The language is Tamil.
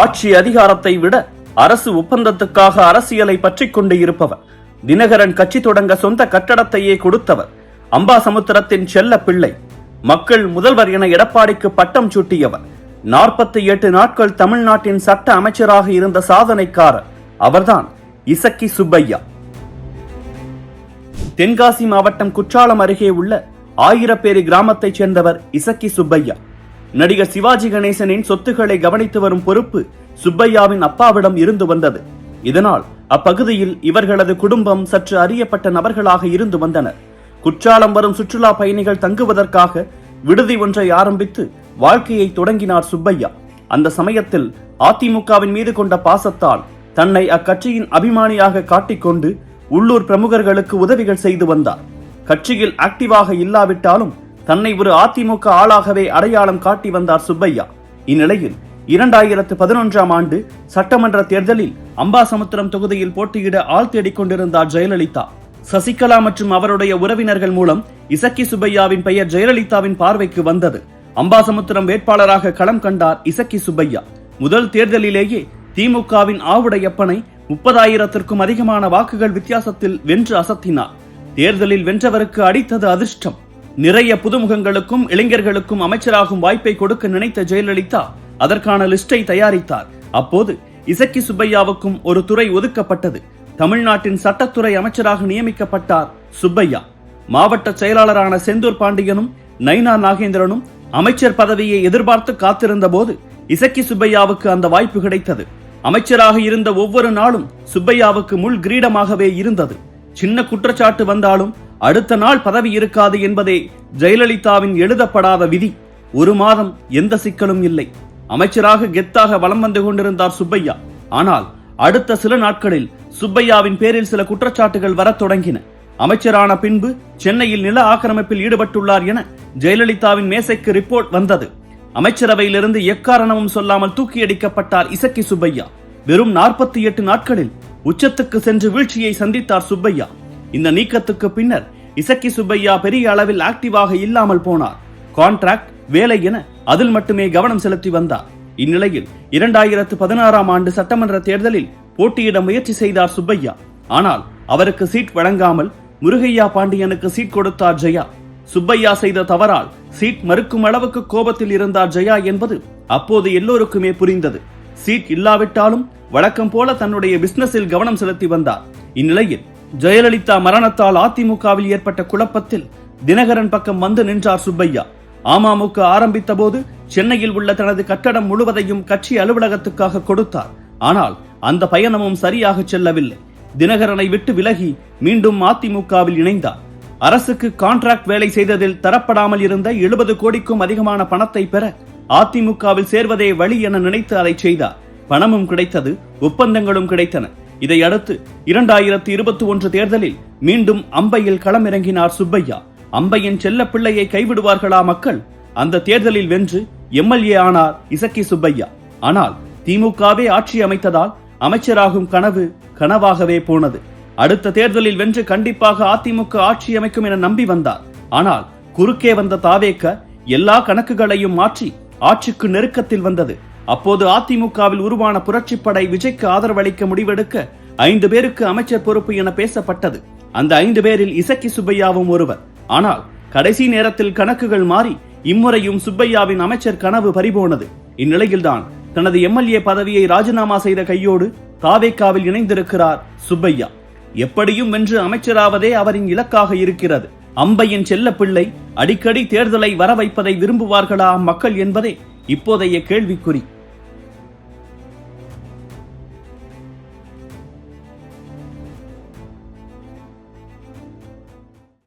ஆட்சி அதிகாரத்தை விட அரசு ஒப்பந்தத்துக்காக அரசியலை பற்றிக் கொண்டு இருப்பவர். தினகரன் கட்சி தொடங்க சொந்த கட்டடத்தையே கொடுத்தவர். அம்பாசமுத்திரத்தின் செல்ல பிள்ளை. மக்கள் முதல்வர் என எடப்பாடிக்கு பட்டம் சூட்டியவர். 48 நாட்கள் தமிழ்நாட்டின் சட்ட அமைச்சராக இருந்த சாதனைக்காரர் அவர்தான் இசக்கி சுப்பையா. தென்காசி மாவட்டம் குற்றாலம் அருகே உள்ள ஆயிரப்பேரி கிராமத்தைச் சேர்ந்தவர் இசக்கி சுப்பையா. நடிகர் சிவாஜி கணேசனின் சொத்துக்களை கவனித்து வரும் பொறுப்பு சுப்பையாவின் அப்பாவிடம் இருந்து வந்தது. இதனால் அப்பகுதியில் இவர்களது குடும்பம் சற்று அறியப்பட்ட நபர்களாக இருந்து வந்தனர். குற்றாலம் வரும் சுற்றுலா பயணிகள் தங்குவதற்காக விடுதி ஒன்றை ஆரம்பித்து வாழ்க்கையை தொடங்கினார் சுப்பையா. அந்த சமயத்தில் அதிமுகவின் மீது கொண்ட பாசத்தால் தன்னை அக்கட்சியின் அபிமானியாக காட்டிக்கொண்டு உள்ளூர் பிரமுகர்களுக்கு உதவிகள் செய்து வந்தார். கட்சியில் ஆக்டிவாக இல்லாவிட்டாலும் தன்னை ஒரு அதிமுக ஆளாகவே அடையாளம் காட்டி வந்தார் சுப்பையா. இந்நிலையில் 2011ஆம் ஆண்டு சட்டமன்ற தேர்தலில் அம்பாசமுத்திரம் தொகுதியில் போட்டியிட ஆள் தேடிக் கொண்டிருந்தார் ஜெயலலிதா. சசிகலா மற்றும் அவருடைய உறவினர்கள் மூலம் இசக்கி சுப்பையாவின் பெயர் ஜெயலலிதாவின் பார்வைக்கு வந்தது. அம்பாசமுத்திரம் வேட்பாளராக களம் கண்டார் இசக்கி சுப்பையா. முதல் தேர்தலிலேயே திமுகவின் ஆவுடையப்பனை 30,000க்கும் அதிகமான வாக்குகள் வித்தியாசத்தில் வென்று அசத்தினார். தேர்தலில் வென்றவருக்கு அடித்தது அதிர்ஷ்டம். நிறைய புதுமுகங்களுக்கும் இளைஞர்களுக்கும் அமைச்சராகும் வாய்ப்பை கொடுக்க நினைத்த ஜெயலலிதா அதற்கான லிஸ்டை தயாரித்தார். அப்போது இசக்கி சுப்பையாவுக்கும் ஒரு துறை ஒதுக்கப்பட்டது. தமிழ்நாட்டின் சட்டத்துறை அமைச்சராக நியமிக்கப்பட்டார் சுப்பையா. மாவட்ட செயலாளரான செந்தூர் பாண்டியனும் நைனா நாகேந்திரனும் அமைச்சர் பதவியை எதிர்பார்த்து காத்திருந்த போது இசக்கி சுப்பையாவுக்கு அந்த வாய்ப்பு கிடைத்தது. அமைச்சராக இருந்த ஒவ்வொரு நாளும் சுப்பையாவுக்கு முள் கிரீடமாகவே இருந்தது. சின்ன குற்றச்சாட்டு வந்தாலும் அடுத்த நாள் பதவி இருக்காது என்பதே ஜெயலலிதாவின் எழுதப்படாத விதி. ஒரு மாதம் எந்த சிக்கலும் இல்லை. அமைச்சராக கெத்தாக வலம் வந்து கொண்டிருந்தார் சுப்பையா. ஆனால் அடுத்த சில நாட்களில் சுப்பையாவின் பேரில் சில குற்றச்சாட்டுகள் வரத் தொடங்கின. அமைச்சரான பின்பு சென்னையில் நில ஆக்கிரமிப்பில் ஈடுபட்டுள்ளார் என ஜெயலலிதாவின் மேசைக்கு ரிப்போர்ட் வந்தது. அமைச்சரவையிலிருந்து எக்காரணமும் சொல்லாமல் தூக்கியடிக்கப்பட்டார் இசக்கி சுப்பையா. வெறும் 48 நாட்களில் உச்சத்துக்கு சென்று வீழ்ச்சியை சந்தித்தார் சுப்பையா. இந்த நீக்கத்துக்கு பின்னர் இசக்கி சுப்பையா பெரிய அளவில் ஆக்டிவாக இல்லாமல் போனார். கான்ட்ராக்ட் வேலை என அதில் மட்டுமே கவனம் செலுத்தி வந்தார். இந்நிலையில் 2016ஆம் ஆண்டு சட்டமன்ற தேர்தலில் போட்டியிட முயற்சி செய்தார் சுப்பையா. ஆனால் அவருக்கு சீட் வழங்காமல் முருகையா பாண்டியனுக்கு சீட் கொடுத்தார் ஜெயா. சுப்பையா செய்த தவறால் சீட் மறுக்கும் அளவுக்கு கோபத்தில் இருந்தார் ஜெயா என்பது அப்போது எல்லோருக்குமே புரிந்தது. சீட் இல்லாவிட்டாலும் வழக்கம் போல தன்னுடைய பிசினஸில் கவனம் செலுத்தி வந்தார். இந்நிலையில் ஜெயலலிதா மரணத்தால் அதிமுகவில் ஏற்பட்ட குழப்பத்தில் தினகரன் பக்கம் வந்து நின்றார் சுப்பையா. அமமுக ஆரம்பித்த போது சென்னையில் உள்ள தனது கட்டடம் முழுவதையும் கட்சி அலுவலகத்துக்காக கொடுத்தார். ஆனால் அந்த பயணமும் சரியாக செல்லவில்லை. தினகரனை விட்டு விலகி மீண்டும் அதிமுகவில் இணைந்தார். அரசுக்கு கான்ட்ராக்ட் வேலை செய்ததில் தரப்படாமல் இருந்த 70 கோடிக்கும் அதிகமான பணத்தை பெற அதிமுகவில் சேர்வதே வழி என நினைத்து அதை செய்தார். பணமும் கிடைத்தது, ஒப்பந்தங்களும் கிடைத்தன. இதையடுத்து 2021 தேர்தலில் மீண்டும் அம்பையில் களமிறங்கினார் சுப்பையா. அம்பையின் செல்ல பிள்ளையை கைவிடுவார்களா மக்கள்? அந்த தேர்தலில் வென்று எம்எல்ஏ ஆனார் இசக்கி சுப்பையா. ஆனால் திமுகவே ஆட்சி அமைத்ததால் அமைச்சராகும் கனவு கனவாகவே போனது. அடுத்த தேர்தலில் வென்று கண்டிப்பாக அதிமுக ஆட்சி அமைக்கும் என நம்பி வந்தார். ஆனால் குறுக்கே வந்த தாவேக எல்லா கணக்குகளையும் மாற்றி ஆட்சிக்கு நெருக்கத்தில் வந்தது. அப்போது அதிமுகவில் உருவான புரட்சிப்படை விஜய்க்கு ஆதரவளிக்க முடிவெடுக்க 5 பேருக்கு அமைச்சர் பொறுப்பு என பேசப்பட்டது. அந்த 5 பேரில் இசக்கி சுப்பையாவும் ஒருவர். ஆனால் கடைசி நேரத்தில் கணக்குகள் மாறி இம்முறையும் சுப்பையாவின் அமைச்சர் கனவு பறிபோனது. இந்நிலையில்தான் தனது எம்எல்ஏ பதவியை ராஜினாமா செய்த கையோடு தாவேகாவில் இணைந்திருக்கிறார் சுப்பையா. எப்படியும் வென்று அமைச்சராவதே அவரின் இலக்காக இருக்கிறது. அம்பையின் செல்ல பிள்ளை அடிக்கடி தேர்தலை வர வைப்பதை விரும்புவார்களா மக்கள் என்பதே இப்போதைய கேள்விக்குறி.